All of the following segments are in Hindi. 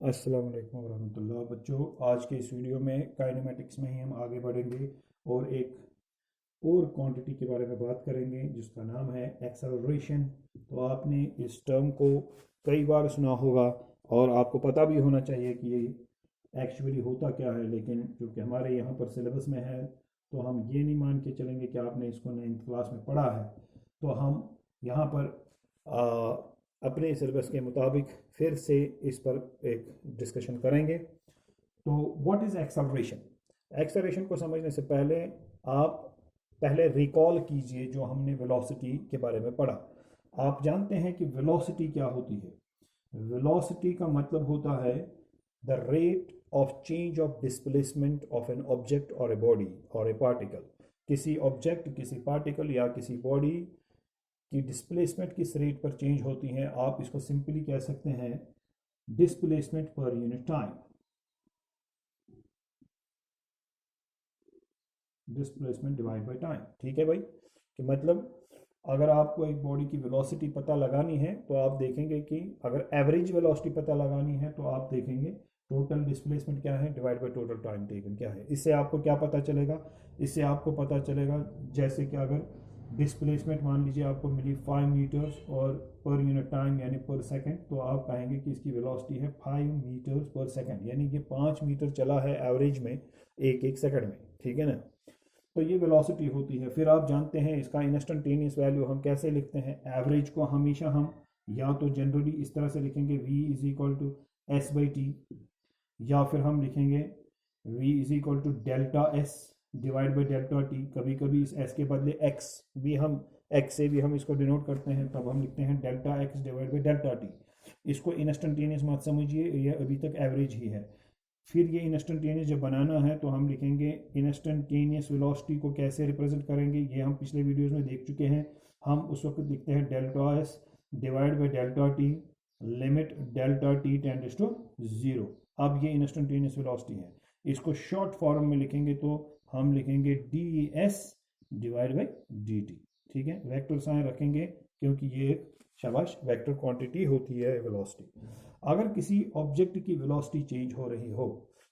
अस्सलाम वालेकुम वरहमतुल्लाह। बच्चों, आज के इस वीडियो में काइनेमेटिक्स में ही हम आगे बढ़ेंगे और एक और क्वांटिटी के बारे में बात करेंगे जिसका नाम है एक्सेलरेशन। तो आपने इस टर्म को कई बार सुना होगा और आपको पता भी होना चाहिए कि ये एक्चुअली होता क्या है, लेकिन क्योंकि हमारे यहाँ पर सिलेबस में है तो हम ये नहीं मान के चलेंगे कि आपने इसको 9th क्लास में पढ़ा है। तो हम यहाँ पर अपने सिलेबस के मुताबिक फिर से इस पर एक डिस्कशन करेंगे। तो व्हाट इज़ एक्सेलरेशन? एक्सेलरेशन को समझने से पहले आप पहले रिकॉल कीजिए जो हमने वेलोसिटी के बारे में पढ़ा। आप जानते हैं कि वेलोसिटी क्या होती है? वेलोसिटी का मतलब होता है the rate of change of displacement of an object और ए बॉडी और ए पार्टिकल। किसी ऑब्जेक्ट, किसी पार्टिकल या किसी बॉडी की डिस्प्लेसमेंट किस रेट पर चेंज होती है, आप इसको सिंपली कह सकते हैं डिस्प्लेसमेंट पर unit time. Displacement divide by time. ठीक है भाई, कि मतलब अगर आपको एक बॉडी की वेलोसिटी पता लगानी है तो आप देखेंगे कि अगर एवरेज वेलोसिटी पता लगानी है तो आप देखेंगे टोटल डिस्प्लेसमेंट क्या है divide by total time taken क्या है। इससे आपको क्या पता चलेगा? इससे आपको पता चलेगा जैसे कि अगर डिस्प्लेसमेंट मान लीजिए आपको मिली 5 मीटर्स और पर यूनिट टाइम यानी पर सेकंड, तो आप कहेंगे कि इसकी वेलोसिटी है 5 मीटर्स पर सेकंड, यानी कि 5 मीटर चला है एवरेज में एक एक सेकंड में। ठीक है ना? तो ये वेलोसिटी होती है। फिर आप जानते हैं इसका इंस्टेंटेनियस वैल्यू हम कैसे लिखते हैं। एवरेज को हमेशा हम या तो जनरली इस तरह से लिखेंगे v is equal to S by T, या फिर हम लिखेंगे v is equal to delta S divide by delta T. कभी कभी इस s के बदले x भी हम x से भी हम इसको डिनोट करते हैं, तब हम लिखते हैं delta x divide by delta T. इसको इंस्टेंटेनियस मत समझिए, ये अभी तक एवरेज ही है। फिर ये इंस्टेंटेनियस जब बनाना है तो हम लिखेंगे इंस्टेंटेनियस वेलोसिटी को कैसे रिप्रेजेंट करेंगे, ये हम पिछले वीडियोस में देख चुके हैं। हम उस वक्त लिखते हैं delta S divide by delta T, limit delta T tends to 0। अब ये इंस्टेंटेनियस वेलोसिटी है। इसको शॉर्ट फॉर्म में लिखेंगे तो हम लिखेंगे D S divide by D T. ठीक है, वेक्टर साइन रखेंगे क्योंकि ये एक शाबाश वेक्टर क्वांटिटी होती है वेलोसिटी। अगर किसी ऑब्जेक्ट की वेलोसिटी चेंज हो रही हो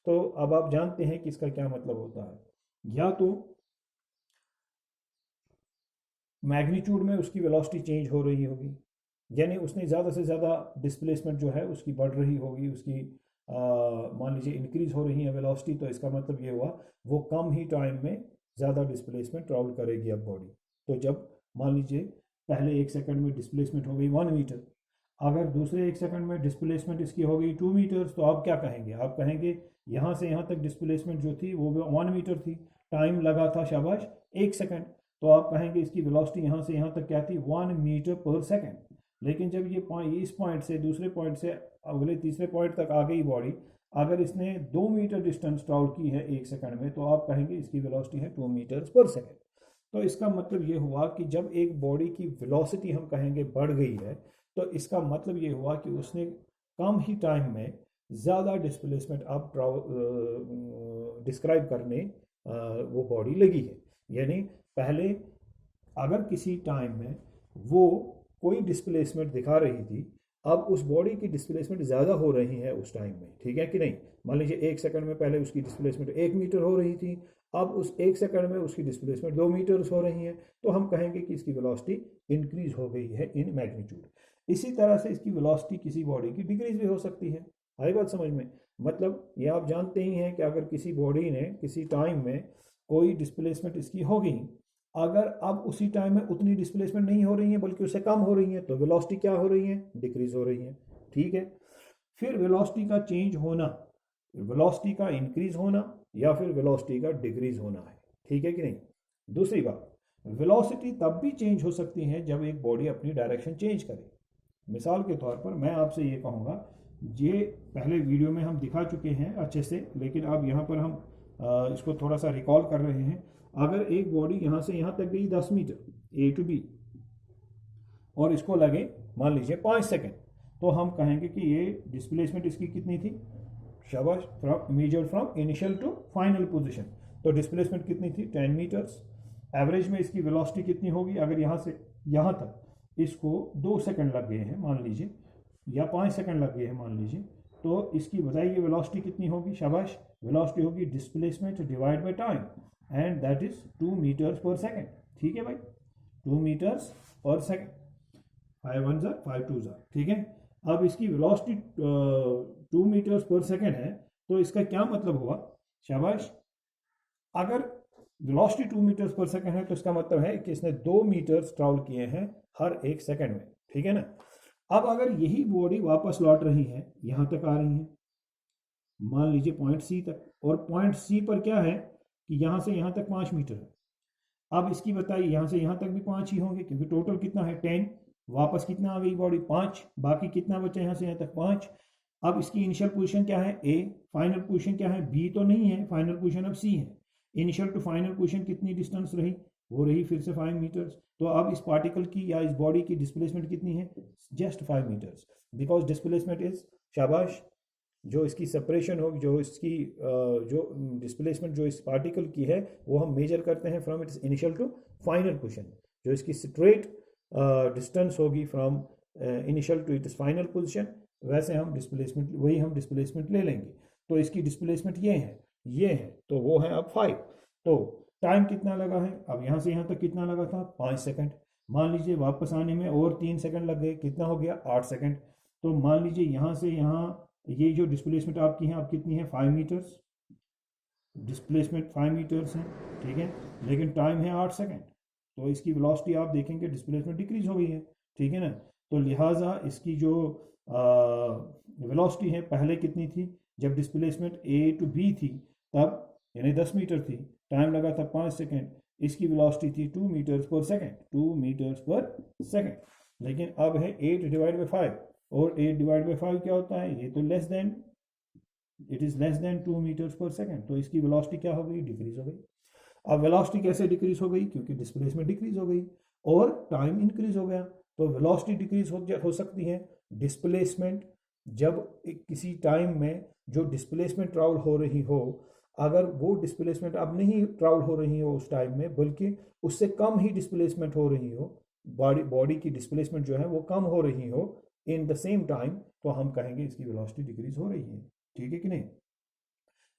तो अब आप जानते हैं कि इसका क्या मतलब होता है। या तो मैग्नीट्यूड में उसकी वेलोसिटी चेंज हो रही होगी, यानी उसने ज़्यादा से ज़्यादा डिस्प्लेसमेंट जो है उसकी बढ़ रही होगी, उसकी मान लीजिए इंक्रीज हो रही है वेलोसिटी, तो इसका मतलब ये हुआ वो कम ही टाइम में ज़्यादा डिस्प्लेसमेंट ट्रैवल करेगी अब बॉडी। तो जब मान लीजिए पहले एक सेकंड में डिस्प्लेसमेंट हो गई 1 मीटर, अगर दूसरे एक सेकंड में डिस्प्लेसमेंट इसकी हो गई 2 मीटर्स, तो आप क्या कहेंगे? आप कहेंगे यहाँ से यहाँ तक डिस्प्लेसमेंट जो थी वो 1 मीटर थी, टाइम लगा था शाबाश 1 सेकंड, तो आप कहेंगे इसकी वेलोसिटी यहाँ से यहाँ तक क्या थी 1 मीटर पर सेकंड। लेकिन जब ये इस पॉइंट से दूसरे पॉइंट से अगले तीसरे पॉइंट तक आ गई बॉडी, अगर इसने 2 मीटर डिस्टेंस ट्रैवल की है 1 सेकंड में, तो आप कहेंगे इसकी वेलोसिटी है 2 मीटर्स पर सेकंड। तो इसका मतलब ये हुआ कि जब एक बॉडी की वेलोसिटी हम कहेंगे बढ़ गई है, तो इसका मतलब ये हुआ कि उसने कम ही टाइम में ज़्यादा डिस्प्लेसमेंट अब डिस्क्राइब करने वो बॉडी लगी है। यानी पहले अगर किसी टाइम में वो कोई डिस्प्लेसमेंट दिखा रही थी, अब उस बॉडी की डिस्प्लेसमेंट ज़्यादा हो रही है उस टाइम में। ठीक है कि नहीं? मान लीजिए 1 सेकंड में पहले उसकी डिस्प्लेसमेंट 1 मीटर हो रही थी, अब उस 1 सेकंड में उसकी डिस्प्लेसमेंट 2 मीटर्स हो रही है, तो हम कहेंगे कि इसकी वेलोसिटी इंक्रीज हो गई है इन मैग्नीट्यूड। इसी तरह से इसकी वेलोसिटी किसी बॉडी की डिक्रीज भी हो सकती है। आई बात समझ में? मतलब ये आप जानते ही हैं कि अगर किसी बॉडी ने किसी टाइम में कोई डिस्प्लेसमेंट इसकी हो गई, अगर अब उसी टाइम में उतनी डिस्प्लेसमेंट नहीं हो रही है बल्कि उससे कम हो रही है, तो वेलोसिटी क्या हो रही है? डिक्रीज हो रही है। ठीक है, फिर वेलोसिटी का चेंज होना, वेलोसिटी का इंक्रीज होना या फिर वेलोसिटी का डिक्रीज होना है। ठीक है कि नहीं? दूसरी बात, वेलोसिटी तब भी चेंज हो सकती है जब एक बॉडी अपनी डायरेक्शन चेंज करे। मिसाल के तौर पर मैं आपसे ये कहूँगा, ये पहले वीडियो में हम दिखा चुके हैं अच्छे से, लेकिन अब यहाँ पर हम इसको थोड़ा सा रिकॉल कर रहे हैं। अगर एक बॉडी यहाँ से यहाँ तक गई 10 मीटर ए टू बी और इसको लगे मान लीजिए 5 सेकंड, तो हम कहेंगे कि ये डिस्प्लेसमेंट इसकी कितनी थी? शाबाश, from measure from initial to final position, तो डिस्प्लेसमेंट कितनी थी? 10 मीटर्स। एवरेज में इसकी वेलोसिटी कितनी होगी? अगर यहाँ से यहाँ तक इसको 2 सेकंड लग गए हैं मान लीजिए, या 5 सेकंड लग गए हैं मान लीजिए, तो इसकी बताइए वेलोसिटी कितनी होगी? शाबाश, वेलोसिटी होगी displacement divide by time, and that is 2 metres per second. ठीक है भाई, 2 मीटर्स पर सेकेंड, 5 1 ज़ा 5 2 ज़ा। ठीक है, अब इसकी वेलोसिटी 2 मीटर्स पर सेकेंड है, तो इसका क्या मतलब हुआ? शाबाश, अगर वेलोसिटी 2 मीटर्स पर सेकेंड है तो इसका मतलब है कि इसने 2 मीटर्स ट्रैवल किए हैं हर एक सेकेंड में। ठीक है ना। अब अगर यही बॉडी वापस लौट रही है, यहां तक आ रही है, मान लीजिए पॉइंट सी तक, और पॉइंट सी पर क्या है कि यहां से यहां तक 5 मीटर है। अब इसकी बताइए यहां से यहां तक भी 5 ही होंगे, क्योंकि टोटल कितना है 10, वापस कितना आ गई बॉडी 5, बाकी कितना बचा यहां से यहां तक 5। अब इसकी इनिशियल पोजीशन क्या है? ए। फाइनल पोजीशन क्या है? बी तो नहीं है, फाइनल पोजीशन अब सी है। इनिशियल टू फाइनल पोजीशन कितनी डिस्टेंस रही? वो रही फिर से 5 मीटर्स। तो अब इस पार्टिकल की या इस बॉडी की डिस्प्लेसमेंट कितनी है? Just 5 metres, because displacement is, शाबाश, जो इसकी सेपरेशन होगी, जो इसकी जो डिस्प्लेसमेंट जो इस पार्टिकल की है वो हम मेजर करते हैं from its initial to final position. जो इसकी स्ट्रेट डिस्टेंस होगी from initial to its final position, वैसे हम डिस्प्लेसमेंट, वही हम डिस्प्लेसमेंट ले लेंगे। तो इसकी डिस्प्लेसमेंट ये है, ये है, तो वो है अब 5। तो टाइम कितना लगा है? अब यहाँ से यहाँ तक कितना लगा था? 5 सेकंड। मान लीजिए वापस आने में और 3 सेकंड लग गए, कितना हो गया? 8 सेकंड। तो मान लीजिए यहाँ से यहाँ ये जो डिस्प्लेसमेंट आपकी है, अब कितनी है? 5 मीटर्स, डिस्प्लेसमेंट 5 मीटर्स है। ठीक है, लेकिन टाइम है 8 सेकंड, तो इसकी वेलोसिटी आप देखेंगे डिस्प्लेसमेंट डिक्रीज हो गई है। ठीक है ना। तो लिहाजा इसकी जो वेलोसिटी है पहले कितनी थी? जब डिस्प्लेसमेंट ए टू बी थी तब, यानी 10 मीटर थी, टाइम लगा था 5 सेकंड, इसकी वेलोसिटी थी 2 metres per second, 2 metres per second. लेकिन अब है 8 डिवाइड बाई 5, और 8 डिवाइड बाई 5 क्या होता है? ये तो less than, it is less than 2 metres per second. तो इसकी वेलोसिटी क्या हो गई? डिक्रीज हो गई। अब वेलोसिटी कैसे डिक्रीज हो गई? क्योंकि डिस्प्लेसमेंट डिक्रीज हो गई और टाइम इंक्रीज हो गया। तो वेलोसिटी डिक्रीज हो सकती है। डिस्प्लेसमेंट, जब किसी टाइम में जो डिस्प्लेसमेंट ट्रैवल हो रही हो, अगर वो डिस्प्लेसमेंट अब नहीं ट्रैवल हो रही हो उस टाइम में, बल्कि उससे कम ही डिस्प्लेसमेंट हो रही हो, बॉडी की डिस्प्लेसमेंट जो है वो कम हो रही हो इन द सेम टाइम, तो हम कहेंगे इसकी वेलोसिटी डिक्रीज हो रही है। ठीक है कि नहीं।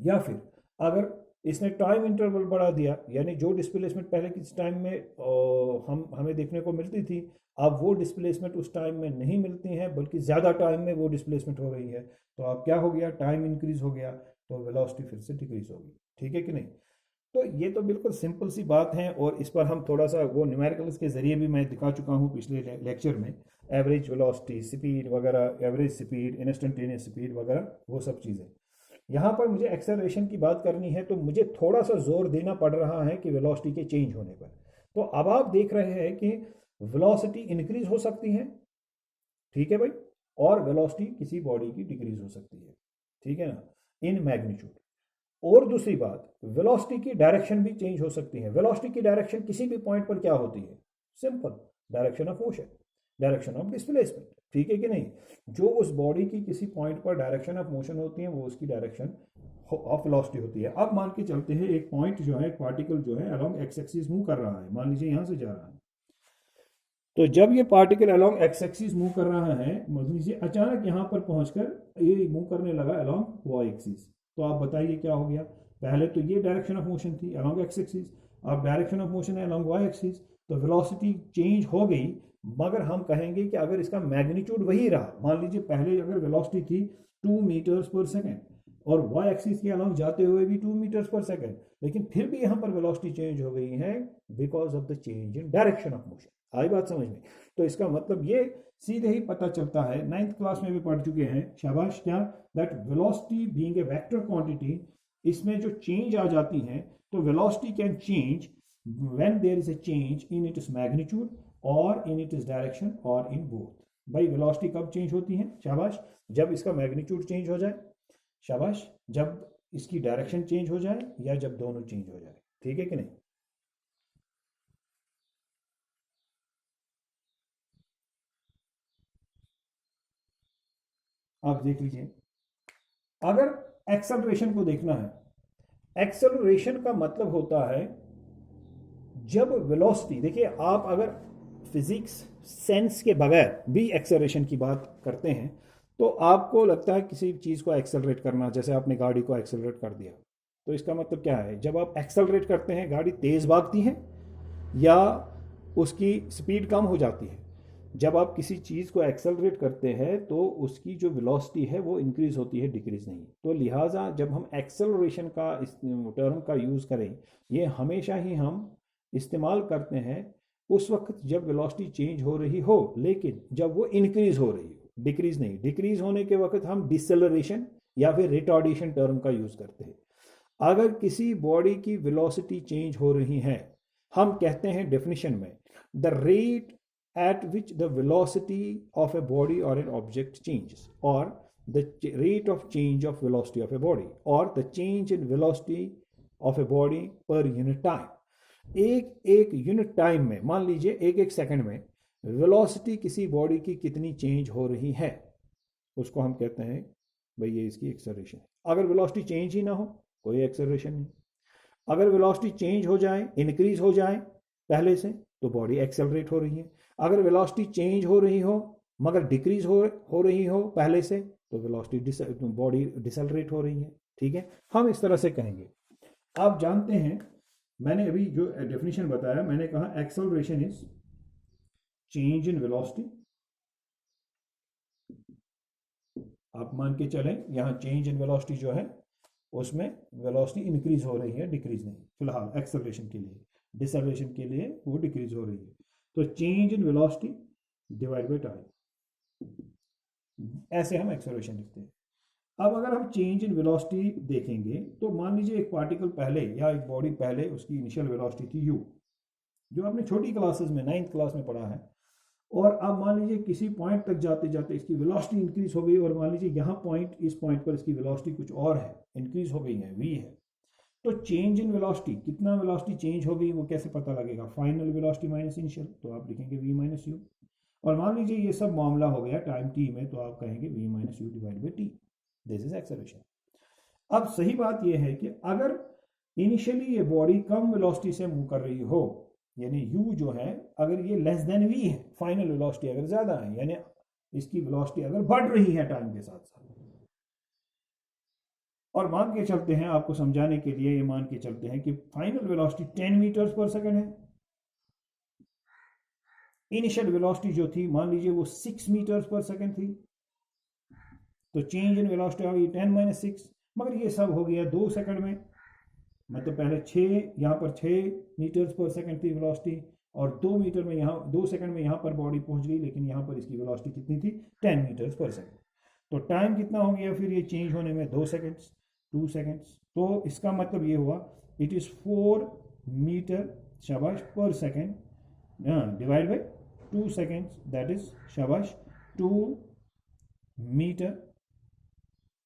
या फिर अगर इसने टाइम इंटरवल बढ़ा दिया, यानी जो डिस्प्लेसमेंट पहले किस टाइम में हमें देखने को मिलती थी, अब वो डिस्प्लेसमेंट उस टाइम में नहीं मिलती हैं, बल्कि ज़्यादा टाइम में वो डिस्प्लेसमेंट हो रही है, तो अब क्या हो गया? टाइम इंक्रीज हो गया, तो वेलोसिटी फिर से डिक्रीज होगी। ठीक है कि नहीं। तो ये तो बिल्कुल सिंपल सी बात है, और इस पर हम थोड़ा सा वो न्यूमेरिकल्स के ज़रिए भी मैं दिखा चुका हूँ पिछले लेक्चर में, एवरेज वेलोसिटी, स्पीड वगैरह, एवरेज स्पीड, इंस्टेंटेनियस स्पीड वगैरह, वो सब चीज़ें। यहाँ पर मुझे एक्सेलरेशन की बात करनी है, तो मुझे थोड़ा सा जोर देना पड़ रहा है कि वेलोसिटी के चेंज होने पर। तो अब आप देख रहे हैं कि वेलोसिटी इंक्रीज हो सकती है, ठीक है भाई, और वेलोसिटी किसी बॉडी की डिक्रीज हो सकती है। ठीक है ना, इन मैग्नीट्यूड। और दूसरी बात, वेलोसिटी की डायरेक्शन भी चेंज हो सकती है। वेलोसिटी की डायरेक्शन किसी भी पॉइंट पर क्या होती है? Simple, direction of motion, direction of displacement. ठीक है कि नहीं। जो उस बॉडी की किसी पॉइंट पर डायरेक्शन ऑफ मोशन होती है, वो उसकी डायरेक्शन ऑफ वेलोसिटी होती है। अब मान के चलते हैं एक पॉइंट जो है, एक पार्टिकल जो है अलोंग एक्स एक्सिस मूव कर रहा है, मान लीजिए यहां से जा रहा है। तो जब ये particle along x axis move कर रहा है, मान लीजिए अचानक यहां पर पहुंचकर ये मूव करने लगा अलोंग वाई एक्सिस, तो आप बताइए क्या हो गया? पहले तो ये डायरेक्शन ऑफ मोशन थी अलोंग एक्स एक्सिस, अब डायरेक्शन ऑफ मोशन है अलोंग वाई एक्सिस, तो वेलोसिटी चेंज हो गई। मगर हम कहेंगे कि अगर इसका मैग्नीट्यूड वही रहा, मान लीजिए पहले अगर वेलोसिटी थी 2 मीटर्स पर सेकेंड, और वाई एक्सिस के अलोंग जाते हुए भी 2 मीटर्स पर सेकेंड, लेकिन फिर भी यहाँ पर वेलोसिटी चेंज हो गई है because of the change in direction of motion. आई बात समझ में? तो इसका मतलब ये सीधे ही पता चलता है, 9th क्लास में भी पढ़ चुके हैं, शाबाश, क्या? That velocity being a vector quantity, इसमें जो चेंज आ जाती है, तो velocity can change when there is a change in its magnitude और इन इट्स डायरेक्शन और इन बोथ। भाई वेलोसिटी कब चेंज होती है? शाबाश, जब इसका मैग्नीट्यूड चेंज हो जाए, शाबाश, जब इसकी डायरेक्शन चेंज हो जाए, या जब दोनों चेंज हो जाए। ठीक है कि नहीं। आप देख लीजिए, अगर एक्सेलरेशन को देखना है, एक्सेलरेशन का मतलब होता है जब वेलोसिटी, देखिए आप अगर फिजिक्स सेंस के बगैर भी एक्सेलरेशन की बात करते हैं, तो आपको लगता है किसी चीज़ को एक्सेलरेट करना, जैसे आपने गाड़ी को एक्सेलरेट कर दिया, तो इसका मतलब क्या है, जब आप एक्सेलरेट करते हैं गाड़ी तेज़ भागती है या उसकी स्पीड कम हो जाती है। जब आप किसी चीज़ को एक्सेलरेट करते हैं तो उसकी जो वेलोसिटी है वो इंक्रीज होती है, डिक्रीज नहीं। तो लिहाजा जब हम एक्सेलरेशन का इस टर्म का यूज़ करें, ये हमेशा ही हम इस्तेमाल करते हैं उस वक्त जब वेलोसिटी चेंज हो रही हो, लेकिन जब वो इंक्रीज हो रही हो, डिक्रीज नहीं। डिक्रीज होने के वक्त हम डिसेलरेशन या फिर रिटार्डेशन टर्म का यूज़ करते हैं। अगर किसी बॉडी की वेलोसिटी चेंज हो रही है, हम कहते हैं डेफिनेशन में, the rate at which the velocity of a body or an object changes, or the rate of change of velocity of a body, or the change in velocity of a body per unit time। एक एक यूनिट टाइम में, मान लीजिए एक एक सेकंड में वेलोसिटी किसी बॉडी की कितनी चेंज हो रही है, उसको हम कहते हैं भाई ये इसकी एक्सेलरेशन है। अगर वेलोसिटी चेंज ही ना हो, कोई एक्सेलरेशन नहीं। अगर वेलोसिटी चेंज हो जाए, इंक्रीज हो जाए पहले से, तो बॉडी एक्सेलरेट हो रही है। अगर वेलोसिटी चेंज हो रही हो मगर डिक्रीज हो रही हो पहले से, तो वेलोसिटी बॉडी डिसेलरेट हो रही है। ठीक है, हम इस तरह से कहेंगे। आप जानते हैं, मैंने अभी जो डेफिनेशन बताया, मैंने कहा acceleration is change in velocity. आप मान के चलें यहाँ चेंज इन वेलोसिटी जो है उसमें वेलोसिटी इंक्रीज हो रही है, डिक्रीज नहीं फिलहाल एक्सेलरेशन के लिए। डिसेलरेशन के लिए वो डिक्रीज हो रही है। तो change in velocity divide by time, ऐसे हम एक्सेलरेशन लिखते हैं। अब अगर हम चेंज इन वेलोसिटी देखेंगे तो मान लीजिए एक पार्टिकल पहले या एक बॉडी पहले, उसकी इनिशियल वेलोसिटी थी u, जो आपने छोटी क्लासेस में 9th क्लास में पढ़ा है। और अब मान लीजिए किसी पॉइंट तक जाते जाते इसकी वेलोसिटी इंक्रीज हो गई, और मान लीजिए यहाँ पॉइंट, इस पॉइंट पर इसकी वेलोसिटी कुछ और है, इंक्रीज हो गई है, v है। तो चेंज इन वेलोसिटी, कितना वेलोसिटी चेंज हो गई वो कैसे पता लगेगा? फाइनल वेलोसिटी माइनस इनिशियल, तो आप लिखेंगे v माइनस यू। और मान लीजिए ये सब मामला हो गया टाइम t में, तो आप कहेंगे v minus you divide by T. This is acceleration. अब सही बात यह है कि अगर इनिशियली ये बॉडी कम वेलोसिटी से मूव कर रही हो, यानी u जो है अगर ये लेस देन v है, फाइनल वेलोसिटी अगर ज्यादा है, यानी इसकी वेलोसिटी अगर बढ़ रही है टाइम के साथ साथ, और मान के चलते हैं, आपको समझाने के लिए ये मान के चलते हैं कि final velocity 10 metres per second है। इनिशियल वेलोसिटी जो थी मान लीजिए वो 6 मीटर्स पर सेकंड थी, तो चेंज इन वेलोसिटी आ गई 10 माइनस 6। मगर ये सब हो गया 2 सेकंड में, मतलब पहले 6, यहाँ पर 6 मीटर्स पर सेकंड थी वेलोसिटी, और 2 मीटर में यहाँ 2 सेकंड में यहाँ पर बॉडी पहुंच गई, लेकिन यहाँ पर इसकी वेलोसिटी कितनी थी? 10 मीटर्स पर सेकंड। तो टाइम कितना हो गया फिर ये चेंज होने में? 2 सेकंड्स, 2 सेकंड्स। तो इसका मतलब ये हुआ इट इज 4 मीटर शाबाश पर second divide by 2 seconds, that is शाबाश 2 मीटर।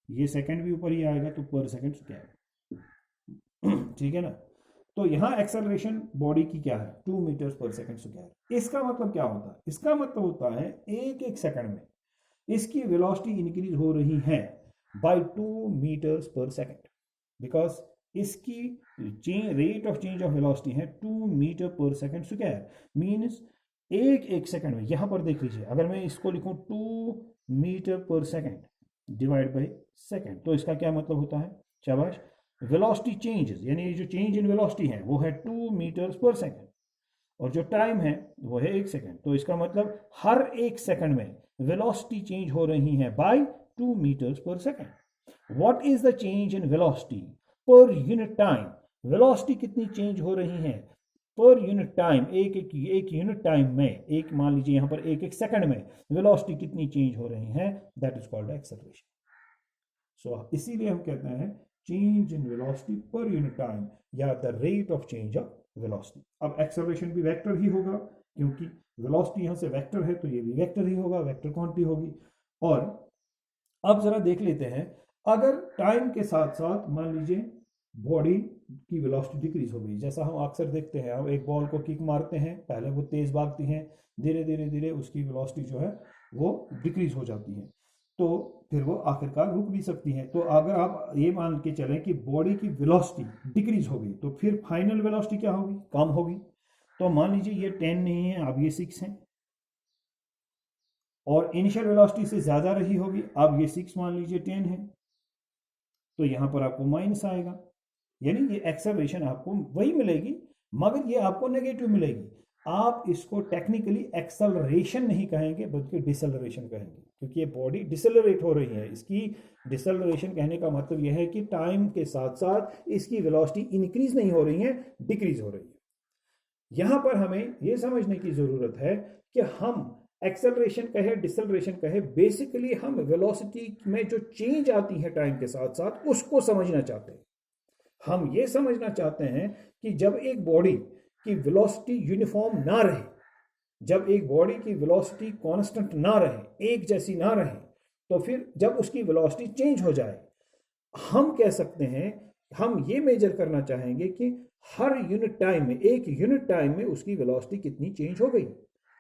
ये सेकंड भी ऊपर ही आएगा तो पर सेकंड क्या है? ठीक है ना। तो यहाँ एक्सेलरेशन बॉडी की क्या है? 2 मीटर्स पर सेकंड स्क्वायर। इसका मतलब क्या होता है? इसका मतलब होता है एक एक सेकंड में इसकी वेलोसिटी इंक्रीज हो रही है bye 2 metres per second, because इसकी rate of change of velocity है 2 metre per second square. Means एक एक सेकंड में, यहां पर देख लीजिए, अगर मैं इसको लिखूं 2 metre per second divide by second, तो इसका क्या मतलब होता है? शाबाश, वेलोसिटी चेंजेस, यानी जो चेंज इन वेलोसिटी है वो है 2 मीटर्स पर सेकंड, और जो टाइम है वो है 1 सेकंड। तो इसका मतलब हर एक सेकंड में वेलोसिटी चेंज हो रही है bye 2 metres per second. What is the change in velocity per unit time? Velocity कितनी चेंज हो रही है पर यूनिट टाइम? एक यूनिट टाइम में, एक मान लीजिए यहाँ पर एक एक सेकंड में वेलोसिटी कितनी चेंज हो रही है, that is called acceleration. So इसीलिए हम कहते हैं change in velocity per unit time, या the rate of change of velocity. अब एक्सेलरेशन भी वेक्टर ही होगा, क्योंकि वेलोसिटी यहाँ से वेक्टर है तो ये भी वेक्टर ही होगा, वेक्टर क्वांटिटी होगी। और अब जरा देख लेते हैं, अगर टाइम के साथ साथ मान लीजिए बॉडी की वेलोसिटी डिक्रीज हो गई, जैसा हम अक्सर देखते हैं, हम एक बॉल को किक मारते हैं, पहले वो तेज भागती हैं, धीरे धीरे धीरे उसकी वेलोसिटी जो है वो डिक्रीज हो जाती है, तो फिर वो आखिरकार रुक भी सकती है। तो अगर आप ये मान के चलें कि बॉडी की वेलोसिटी डिक्रीज हो गई, तो फिर फाइनल वेलोसिटी क्या होगी? कम होगी। तो मान लीजिए ये 10 नहीं है, अब ये 6 है, और इनिशियल वेलोसिटी से ज़्यादा रही होगी। अब ये 6 मान लीजिए 10 है, तो यहाँ पर आपको माइनस आएगा, यानी ये एक्सेलरेशन आपको वही मिलेगी, मगर ये आपको नेगेटिव मिलेगी। आप इसको टेक्निकली एक्सेलरेशन नहीं कहेंगे बल्कि डिसेलरेशन कहेंगे, क्योंकि ये बॉडी डिसेलरेट हो रही है। इसकी डिसेलरेशन कहने का मतलब यह है कि टाइम के साथ साथ इसकी वेलोसिटी इंक्रीज नहीं हो रही है, डिक्रीज हो रही है। यहां पर हमें यह समझने की जरूरत है कि हम एक्सेलरेशन कहे डिसेलरेशन कहे, बेसिकली हम वेलोसिटी में जो चेंज आती है टाइम के साथ साथ उसको समझना चाहते हैं। हम ये समझना चाहते हैं कि जब एक बॉडी की वेलोसिटी यूनिफॉर्म ना रहे, जब एक बॉडी की वेलोसिटी कांस्टेंट ना रहे, एक जैसी ना रहे, तो फिर जब उसकी वेलोसिटी चेंज हो जाए, हम कह सकते हैं, हम ये मेजर करना चाहेंगे कि हर यूनिट टाइम में, एक यूनिट टाइम में उसकी वेलोसिटी कितनी चेंज हो गई।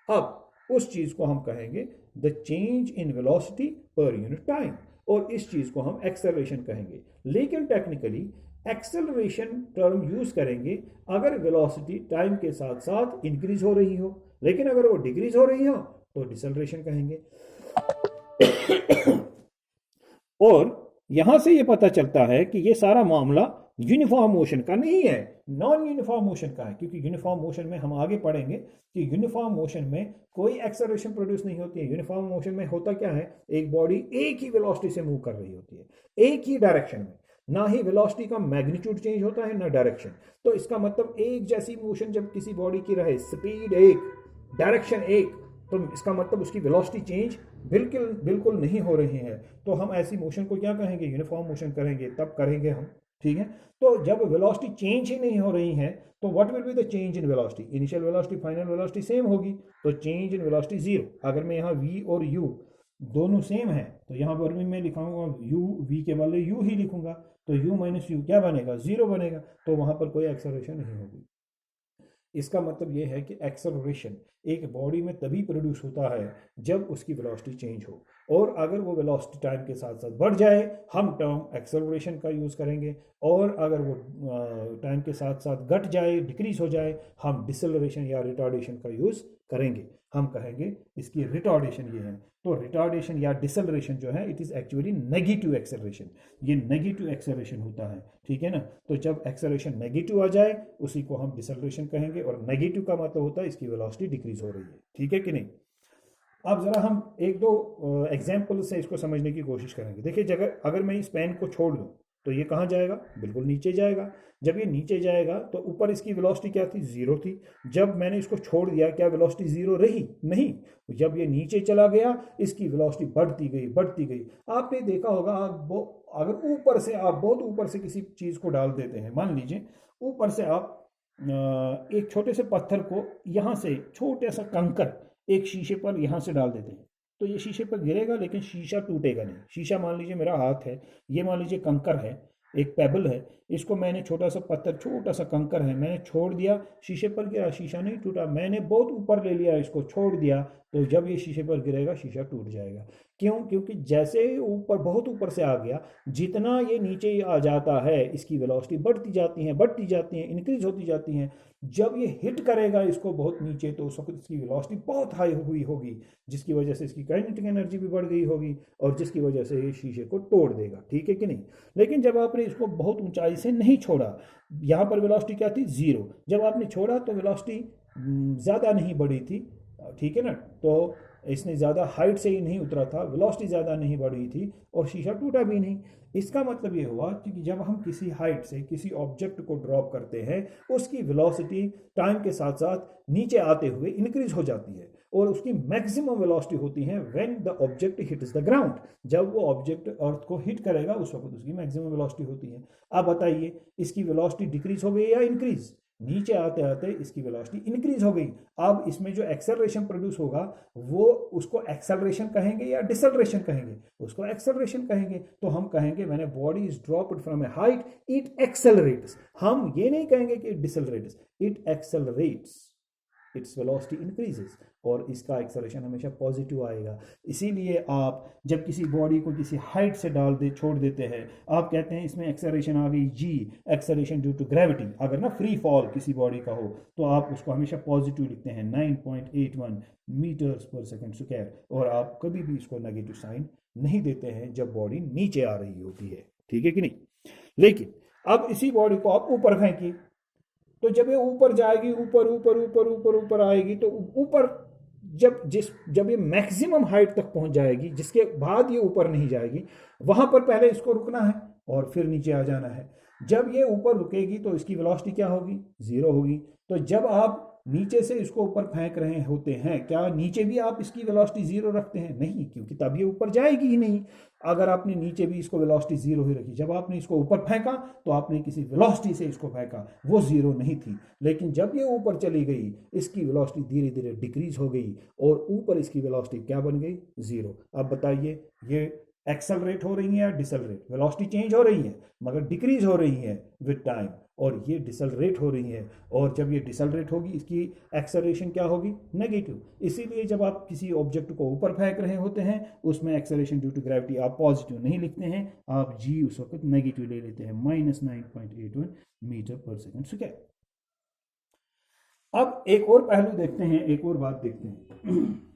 अब उस चीज को हम कहेंगे the change in velocity per unit time, और इस चीज को हम एक्सेलरेशन कहेंगे। लेकिन टेक्निकली एक्सेलरेशन टर्म यूज करेंगे अगर वेलोसिटी टाइम के साथ साथ इंक्रीज हो रही हो, लेकिन अगर वो डिक्रीज हो रही हो तो डिसेलरेशन कहेंगे। और यहां से ये पता चलता है कि ये सारा मामला यूनिफॉर्म मोशन का नहीं है, नॉन यूनिफॉर्म मोशन का है, क्योंकि यूनिफॉर्म मोशन में हम आगे पढ़ेंगे कि यूनिफॉर्म मोशन में कोई एक्सेलरेशन प्रोड्यूस नहीं होती है। यूनिफॉर्म मोशन में होता क्या है, एक बॉडी एक ही वेलोसिटी से मूव कर रही होती है, एक ही डायरेक्शन में, ना ही वेलोसिटी का मैग्नीट्यूड चेंज होता है ना डायरेक्शन। तो इसका मतलब एक जैसी मोशन जब किसी बॉडी की रहे, स्पीड एक, डायरेक्शन एक, तो इसका मतलब उसकी वेलोसिटी चेंज बिल्कुल नहीं हो रही है। तो हम ऐसी मोशन को क्या कहेंगे, यूनिफॉर्म मोशन करेंगे, तब करेंगे हम, ठीक है। तो जब वेलोसिटी चेंज ही नहीं हो रही है तो what will be the change in velocity, initial velocity final velocity same होगी, तो चेंज इन वेलोसिटी जीरो। अगर मैं यहाँ v और u दोनों सेम है तो यहाँ पर भी मैं लिखाऊंगा u, v के बदले u ही लिखूंगा, तो u माइनस यू क्या बनेगा, जीरो बनेगा, तो वहां पर कोई एक्सेलरेशन नहीं होगी। इसका मतलब यह है कि एक्सेलरेशन एक बॉडी में तभी प्रोड्यूस होता है जब उसकी वेलोसिटी चेंज हो, और अगर वो वेलोसिटी टाइम के साथ साथ बढ़ जाए हम टर्म एक्सेलरेशन का यूज़ करेंगे, और अगर वो टाइम के साथ साथ घट जाए, डिक्रीज हो जाए, हम डिसेलरेशन या रिटार्डेशन का यूज़ करेंगे। हम कहेंगे इसकी रिटार्डेशन ये है। तो रिटार्डेशन या डिसेलरेशन जो है it is actually negative acceleration, ये नेगेटिव एक्सेलरेशन होता है, ठीक है ना। तो जब एक्सेलरेशन नेगेटिव आ जाए उसी को हम डिसेलरेशन कहेंगे, और नेगेटिव का मतलब होता है इसकी वेलोसिटी डिक्रीज हो रही है, ठीक है कि नहीं। अब जरा हम एक दो एग्जाम्पल से इसको समझने की कोशिश करेंगे। देखिए, अगर मैं इस पेन को छोड़ दूं तो ये कहाँ जाएगा, बिल्कुल नीचे जाएगा। जब ये नीचे जाएगा तो ऊपर इसकी वेलोसिटी क्या थी, जीरो थी। जब मैंने इसको छोड़ दिया क्या वेलोसिटी जीरो रही, नहीं। जब ये नीचे चला गया इसकी वेलोसिटी बढ़ती गई बढ़ती गई। आपने देखा होगा, अगर ऊपर से आप बहुत ऊपर से किसी चीज को डाल देते हैं, मान लीजिए ऊपर से आप एक छोटे से पत्थर को यहाँ से, छोटे सा कंकर एक शीशे पर यहाँ से डाल देते हैं, तो ये शीशे पर गिरेगा लेकिन शीशा टूटेगा नहीं। शीशा मान लीजिए मेरा हाथ है, ये मान लीजिए कंकर है, एक पेबल है, इसको मैंने छोटा सा पत्थर, छोटा सा कंकर है, मैंने छोड़ दिया, शीशे पर गिरा, शीशा नहीं टूटा। मैंने बहुत ऊपर ले लिया, इसको छोड़ दिया, तो जब ये शीशे पर गिरेगा शीशा टूट जाएगा। क्यों, क्योंकि जैसे ही ऊपर, बहुत ऊपर से आ गया, जितना ये नीचे आ जाता है इसकी वेलोसिटी बढ़ती जाती है, इंक्रीज होती जाती हैं। जब ये हिट करेगा इसको बहुत नीचे तो उस वक्त इसकी वेलोसिटी बहुत हाई हुई होगी, जिसकी वजह से इसकी काइनेटिक एनर्जी भी बढ़ गई होगी, और जिसकी वजह से ये शीशे को तोड़ देगा, ठीक है कि नहीं। लेकिन जब आपने इसको बहुत ऊंचाई से नहीं छोड़ा, यहाँ पर वेलोसिटी क्या थी, जीरो। जब आपने छोड़ा तो वेलोसिटी ज़्यादा नहीं बढ़ी थी, ठीक है ना, तो इसने ज़्यादा हाइट से ही नहीं उतरा था, वेलोसिटी ज़्यादा नहीं बढ़ी थी, और शीशा टूटा भी नहीं। इसका मतलब ये हुआ कि जब हम किसी हाइट से किसी ऑब्जेक्ट को ड्रॉप करते हैं उसकी वेलोसिटी टाइम के साथ साथ नीचे आते हुए इंक्रीज हो जाती है, और उसकी मैक्सिमम वेलोसिटी होती है when the object hits the ground. जब वो ऑब्जेक्ट अर्थ को हिट करेगा उस वक्त उसकी मैक्सिमम वेलोसिटी होती है। अब बताइए इसकी वेलोसिटी डिक्रीज हो गई या इंक्रीज, नीचे आते आते इसकी वेलोसिटी इंक्रीज हो गई। अब इसमें जो एक्सेलरेशन प्रोड्यूस होगा वो उसको एक्सेलरेशन कहेंगे या डिसेलरेशन कहेंगे, उसको एक्सेलरेशन कहेंगे। तो हम कहेंगे when a body is dropped from a height it accelerates. हम ये नहीं कहेंगे कि it decelerates, it accelerates, its velocity increases, और इसका एक्सेलरेशन हमेशा पॉजिटिव आएगा। इसीलिए आप जब किसी बॉडी को किसी हाइट से छोड़ देते हैं, आप कहते हैं इसमें एक्सेलरेशन आ गई जी, एक्सेलरेशन ड्यू टू ग्रेविटी। अगर ना फ्री फॉल किसी बॉडी का हो तो आप उसको हमेशा पॉजिटिव लिखते हैं 9.81 मीटर्स पर सेकंड स्क्वायर, और आप कभी भी इसको नेगेटिव साइन नहीं देते हैं जब बॉडी नीचे आ रही होती है, ठीक है कि नहीं। लेकिन अब इसी बॉडी को आप ऊपर फेंकिए, तो जब ये ऊपर जाएगी, ऊपर ऊपर ऊपर ऊपर ऊपर आएगी, तो ऊपर जब ये मैक्सिमम हाइट तक पहुंच जाएगी, जिसके बाद ये ऊपर नहीं जाएगी, वहां पर पहले इसको रुकना है और फिर नीचे आ जाना है। जब ये ऊपर रुकेगी तो इसकी वेलोसिटी क्या होगी, जीरो होगी। तो जब आप नीचे से इसको ऊपर फेंक रहे होते हैं, क्या नीचे भी आप इसकी वेलोसिटी जीरो रखते हैं? नहीं, क्योंकि तब ये ऊपर जाएगी ही नहीं। अगर आपने नीचे भी इसको वेलोसिटी जीरो ही रखी, जब आपने इसको ऊपर फेंका तो आपने किसी वेलोसिटी से इसको फेंका, वो जीरो नहीं थी। लेकिन जब ये ऊपर चली गई, इसकी वेलोसिटी धीरे धीरे डिक्रीज हो गई और ऊपर इसकी वेलोसिटी क्या बन गई, जीरो। अब बताइए, ये एक्सेलरेट हो रही है या डिसलरेट? वेलोसिटी चेंज हो रही है मगर डिक्रीज हो रही है विद टाइम, और ये डिसलरेट हो रही है। और जब ये डिसलरेट होगी, इसकी एक्सेलरेशन क्या होगी, नेगेटिव। इसीलिए जब आप किसी ऑब्जेक्ट को ऊपर फेंक रहे होते हैं, उसमें एक्सेलरेशन ड्यू टू ग्रेविटी आप पॉजिटिव नहीं लिखते हैं, आप जी उस वक्त नेगेटिव ले लेते हैं, -9.81 मीटर पर सेकंड स्क्वायर। अब एक और पहलू देखते हैं, एक और बात देखते हैं।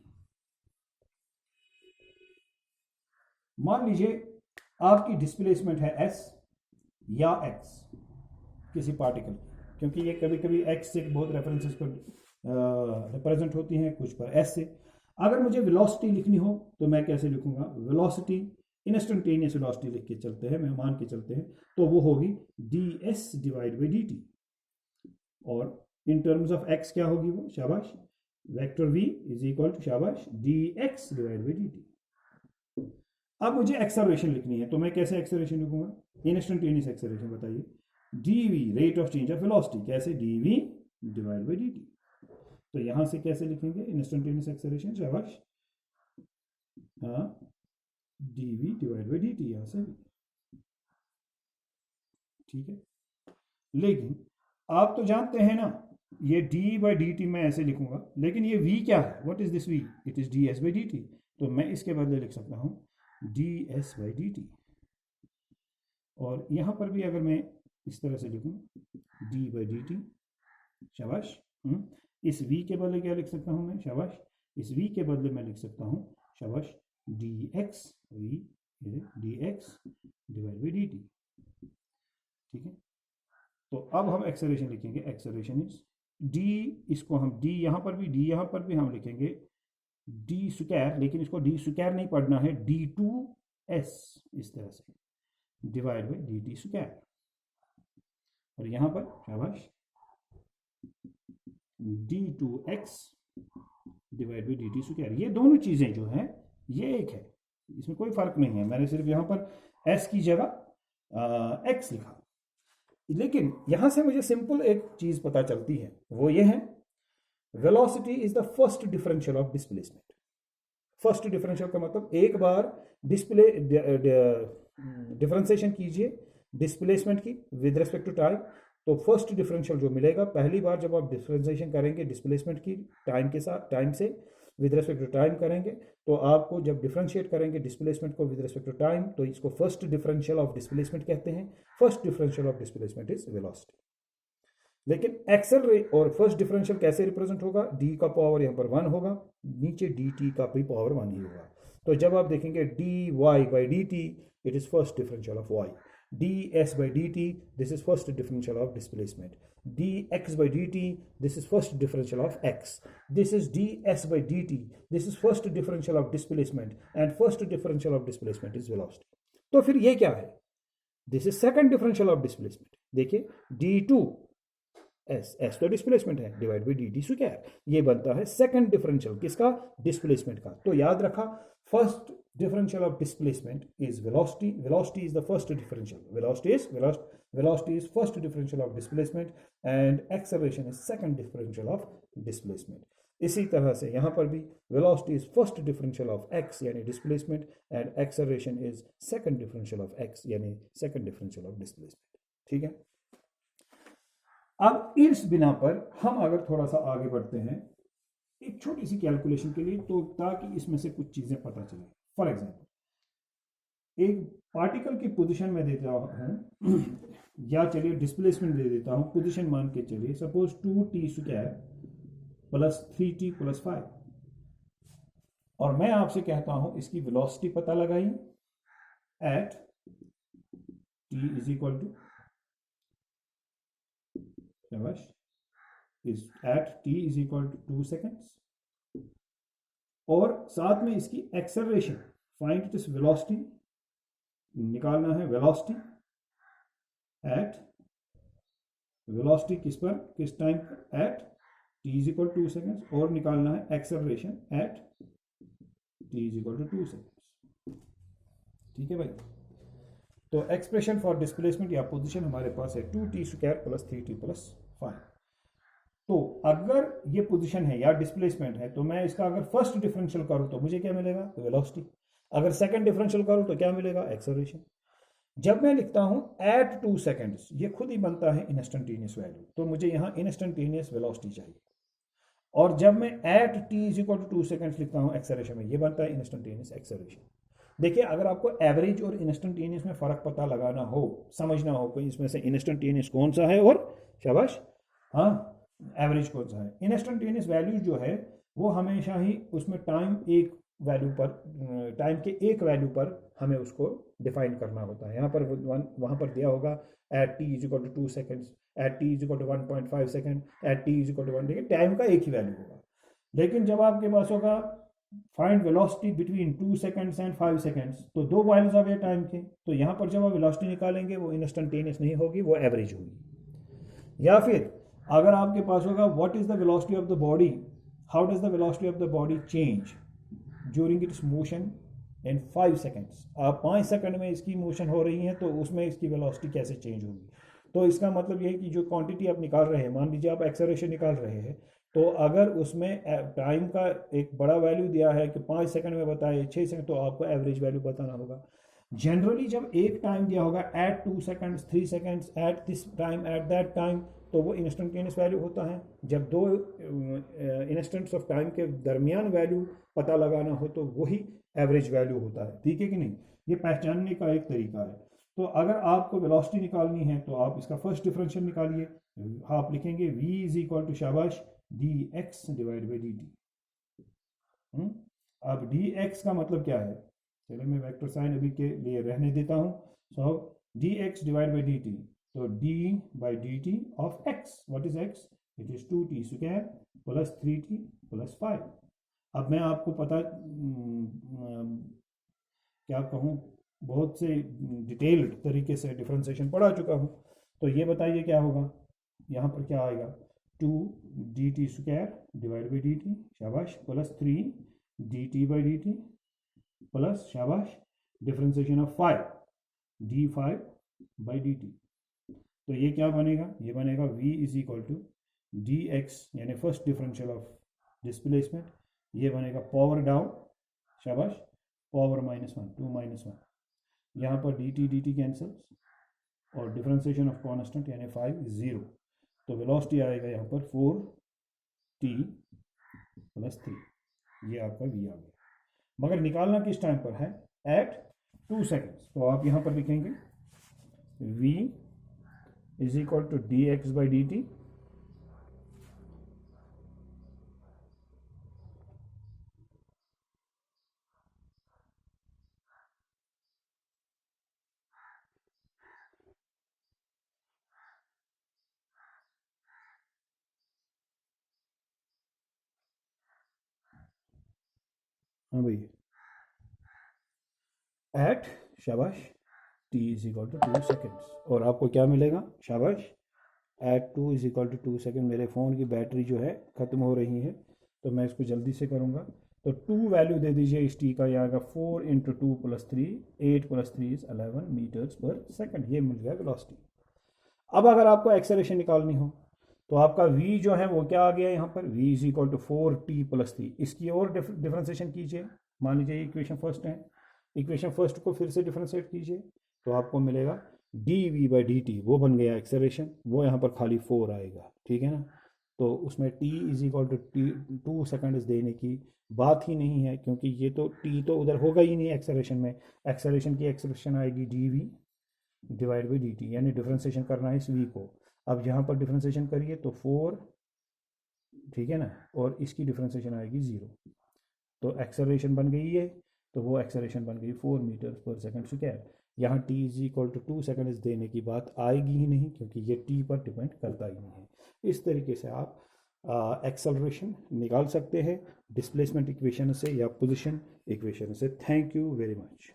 मान लीजिए आपकी डिस्प्लेसमेंट है s या x किसी पार्टिकल, क्योंकि ये कभी कभी x से बहुत रेफरेंसेस पर रिप्रेजेंट होती हैं, कुछ पर s से। अगर मुझे वेलोसिटी लिखनी हो तो मैं कैसे लिखूंगा? वेलोसिटी, इंस्टेंटेनियस वेलोसिटी लिख के चलते हैं, मैं मान के चलते हैं, तो वो होगी ds डिवाइड बाई dt। और इन टर्म्स ऑफ x क्या होगी वो, शाबाश, vector v is equal to शाबाश dx डिवाइड बाई dt। अब मुझे एक्सेलरेशन लिखनी है, तो मैं कैसे एक्सेलरेशन लिखूंगा? इंस्टेंटेनियस एक्सेलरेशन बताइए, dv rate of change of velocity, कैसे, dv डिवाइड बाई dt। तो यहां से कैसे लिखेंगे इंस्टेंटेनियस एक्सेलरेशन, शाबाश, हाँ, dv डिवाइड बाई dt, यहां से भी ठीक है। लेकिन आप तो जानते हैं ना, ये d बाई dt मैं ऐसे लिखूंगा, लेकिन ये v क्या है, what is this v? It is ds by dt। तो मैं इसके बदले लिख सकता हूं ds बाई dt। और यहां पर भी अगर मैं इस तरह से लिखूं d बाई dt, शाबाश, इस v के बदले क्या लिख सकता हूं मैं, शाबाश, इस v के बदले मैं लिख सकता हूं, शाबाश, dx, v dx divide by dt, ठीक है। तो अब हम एक्सेलरेशन लिखेंगे, एक्सेलरेशन इज d, इसको हम d यहां पर भी हम लिखेंगे d स्क्वायर, लेकिन इसको d स्क्वायर नहीं पढ़ना है, d2s इस तरह से, डिवाइड बाई dt स्क्वायर। और यहां पर शाबाश d2x divide by dt square. ये दोनों चीजें जो हैं ये एक है, इसमें कोई फर्क नहीं है, मैंने सिर्फ यहां पर s की जगह x लिखा। लेकिन यहां से मुझे सिंपल एक चीज पता चलती है, वो ये है, velocity is the first differential of displacement. First differential का मतलब, एक बार डिफरेंशिएशन कीजिए डिस्प्लेसमेंट की विद रिस्पेक्ट टू टाइम, तो फर्स्ट डिफरेंशियल जो मिलेगा, पहली बार जब आप डिफरेंशिएशन करेंगे डिस्प्लेसमेंट की टाइम के साथ, टाइम से विद रिस्पेक्ट टू टाइम करेंगे, तो आपको जब डिफरेंशिएट करेंगे डिस्प्लेसमेंट को विद रिस्पेक्ट टू टाइम, तो इसको फर्स्ट डिफरेंशियल ऑफ डिस्प्लेसमेंट कहते हैं। First differential of displacement is velocity. लेकिन एक्सेलरेट और फर्स्ट डिफरेंशियल कैसे रिप्रेजेंट होगा, d का पावर यहाँ पर 1 होगा, नीचे dt का भी पावर 1 ही होगा। तो जब आप देखेंगे dy by dt, it is first differential of y, ds by dt, this is first differential of displacement, dx by dt, this is first differential of x, this is ds by dt, this is first differential of displacement, and first differential of displacement is velocity। तो फिर ये क्या है, this is second differential of displacement। देखिए d2 s तो डिस्प्लेसमेंट है, डिवाइड बाई dt स्क्वायर, ये बनता है सेकंड डिफरेंशियल किसका, डिस्प्लेसमेंट का। तो याद रखा, first differential of displacement is velocity, velocity is the first differential, velocity is first differential of displacement, and acceleration is second differential of displacement। इसी तरह से यहाँ पर भी velocity is first differential of x यानी displacement, and acceleration is second differential of x यानी second differential of displacement। ठीक है। अब इस बिना पर हम अगर थोड़ा सा आगे बढ़ते हैं एक छोटी सी कैलकुलेशन के लिए, तो ताकि इसमें से कुछ चीज़ें पता चले। फॉर एग्जाम्पल एक पार्टिकल की पोजीशन में देता हूँ या चलिए डिस्प्लेसमेंट दे देता हूँ, पोजीशन मान के चलिए suppose 2t² plus 3t plus 5, और मैं आपसे कहता हूं इसकी वेलोसिटी पता लगाइए at t is equal to is at t is equal to 2 seconds, और साथ में इसकी एक्सेलरेशन फाइंड इट्स वेलोसिटी निकालना है, वेलोसिटी एट वेलोसिटी किस पर, किस टाइम पर, at t is equal to 2 seconds, और निकालना है acceleration at t is equal to 2 seconds. ठीक है भाई, तो एक्सप्रेशन फॉर डिस्प्लेसमेंट या पोजीशन हमारे पास है 2t² प्लस 3t प्लस 5। तो अगर ये पोजीशन है या डिस्प्लेसमेंट है तो मैं इसका अगर फर्स्ट डिफरेंशियल करूं तो मुझे क्या मिलेगा, वेलोसिटी। अगर सेकंड डिफरेंशियल करूं तो क्या मिलेगा, एक्सेलरेशन। जब मैं लिखता हूं एट 2 सेकेंड्स, ये खुद ही बनता है इंस्टेंटेनियस वैल्यू, तो मुझे यहां इंस्टेंटेनियस वेलोसिटी चाहिए। और जब मैं at t is equal to 2 seconds लिखता हूं एक्सेलरेशन में, ये बनता है इंस्टेंटेनियस एक्सेलरेशन। देखिए अगर आपको एवरेज और इंस्टेंटेनियस में फ़र्क पता लगाना हो, समझना हो कि इसमें से इंस्टेंटेनियस कौन सा है और शाबाश हाँ एवरेज कौन सा है, इंस्टेंटेनियस वैल्यू जो है वो हमेशा ही उसमें टाइम एक वैल्यू पर, टाइम के एक वैल्यू पर हमें उसको डिफाइन करना होता है। यहाँ पर वहाँ पर दिया होगा at t is equal to 2 seconds, at t is equal to 1.5 second, at t is equal to 1, देखिए टाइम का एक ही वैल्यू होगा। लेकिन जब आपके पास होगा find velocity between 2 seconds and 5 seconds, तो दो वैल्यूज आ गए टाइम के, तो यहाँ पर जब आप वेलोसिटी निकालेंगे वो इंस्टेंटेनियस नहीं होगी, वो एवरेज होगी। या फिर अगर आपके पास होगा what is the velocity of the body, how does the velocity of the body change during its motion in 5 seconds, आप 5 सेकंड में इसकी मोशन हो रही है तो उसमें इसकी वेलोसिटी कैसे चेंज होगी। तो इसका मतलब ये है कि जो क्वांटिटी आप निकाल रहे हैं, मान लीजिए आप एक्सेलरेशन निकाल रहे हैं, तो अगर उसमें टाइम का एक बड़ा वैल्यू दिया है कि 5 सेकंड में बताए 6 सेकंड, तो आपको एवरेज वैल्यू बताना होगा। जनरली जब एक टाइम दिया होगा at 2 seconds 3 seconds at this time at that time, तो वो इंस्टेंटेनियस वैल्यू होता है। जब दो इंस्टेंट्स ऑफ टाइम के दरमियान वैल्यू पता लगाना हो तो वही एवरेज वैल्यू होता है। ठीक है कि नहीं, ये पहचानने का एक तरीका है। तो अगर आपको वेलोसिटी निकालनी है तो आप इसका फर्स्ट डिफरेंशियल निकालिए, आप लिखेंगे v इज इक्वल टू शाबाश dx डिवाइड बाई dt। अब dx का मतलब क्या है, चलो मैं वेक्टर साइन अभी के लिए रहने देता हूँ। सो dx डिवाइड बाई dt, तो d by dt of x, what is x, it is 2t² plus 3t plus 5। अब मैं आपको पता क्या कहूँ, बहुत से डिटेल्ड तरीके से डिफरेंशिएशन पढ़ा चुका हूँ, तो ये बताइए क्या होगा, यहाँ पर क्या आएगा 2dt² डिवाइड बाई dt शाबाश plus 3 dt by dt plus शाबाश differentiation of 5 d5 by dt। तो ये क्या बनेगा, ये बनेगा v is equal to dx, यानी फर्स्ट डिफरेंशियल ऑफ डिस्प्लेसमेंट, ये बनेगा पावर डाउन शाबाश पावर -1 2 -1, यहाँ पर dt कैंसल्स और डिफरेंशिएशन ऑफ कांस्टेंट यानी 5 0, तो वेलोसिटी आएगा यहाँ पर 4t प्लस 3, ये आपका v आ गया। मगर निकालना किस टाइम पर है, एट 2 सेकेंड्स, तो आप यहाँ पर लिखेंगे v is equal to dx by dt हाँ भाई एट शाबाश t is equal to 2 seconds, और आपको क्या मिलेगा शाबाश at 2 is equal to 2 second. मेरे फ़ोन की बैटरी जो है ख़त्म हो रही है, तो मैं इसको जल्दी से करूँगा। तो 2 वैल्यू दे दीजिए इस t का, यहाँ का 4 into 2 plus 3, 8 plus 3 is 11 metres per second, ये मिल गया वेलोसिटी। अब अगर आपको एक्सेलरेशन निकालनी हो तो आपका v जो है वो क्या आ गया यहाँ पर, v is equal to 4t plus 3, इसकी और डिफ्रेंसिएशन कीजिए। मान लीजिए इक्वेशन फर्स्ट है, इक्वेशन फर्स्ट को फिर से डिफ्रेंशिएट कीजिए तो आपको मिलेगा dv/dt वो बन गया एक्सेलरेशन, वो यहाँ पर खाली 4 आएगा, ठीक है ना। तो उसमें t is equal to 2 seconds देने की बात ही नहीं है, क्योंकि ये तो t तो उधर होगा ही नहीं एक्सेलरेशन में। एक्सेलरेशन की एक्सप्रेशन आएगी dv/dt, यानी डिफ्रेंसिएशन करना है इस v को। अब यहाँ पर डिफ्रेंसिएशन करिए तो 4, ठीक है ना, और इसकी डिफ्रेंसिएशन आएगी 0। तो एक्सेलरेशन बन गई है, तो वो एक्सेलरेशन बन गई 4 मीटर पर सेकंड स्क्वायर। यहाँ t is equal to 2 seconds देने की बात आएगी ही नहीं, क्योंकि ये t पर डिपेंड करता ही नहीं है। इस तरीके से आप एक्सेलरेशन निकाल सकते हैं डिस्प्लेसमेंट इक्वेशन से या पोजीशन इक्वेशन से। Thank you very much.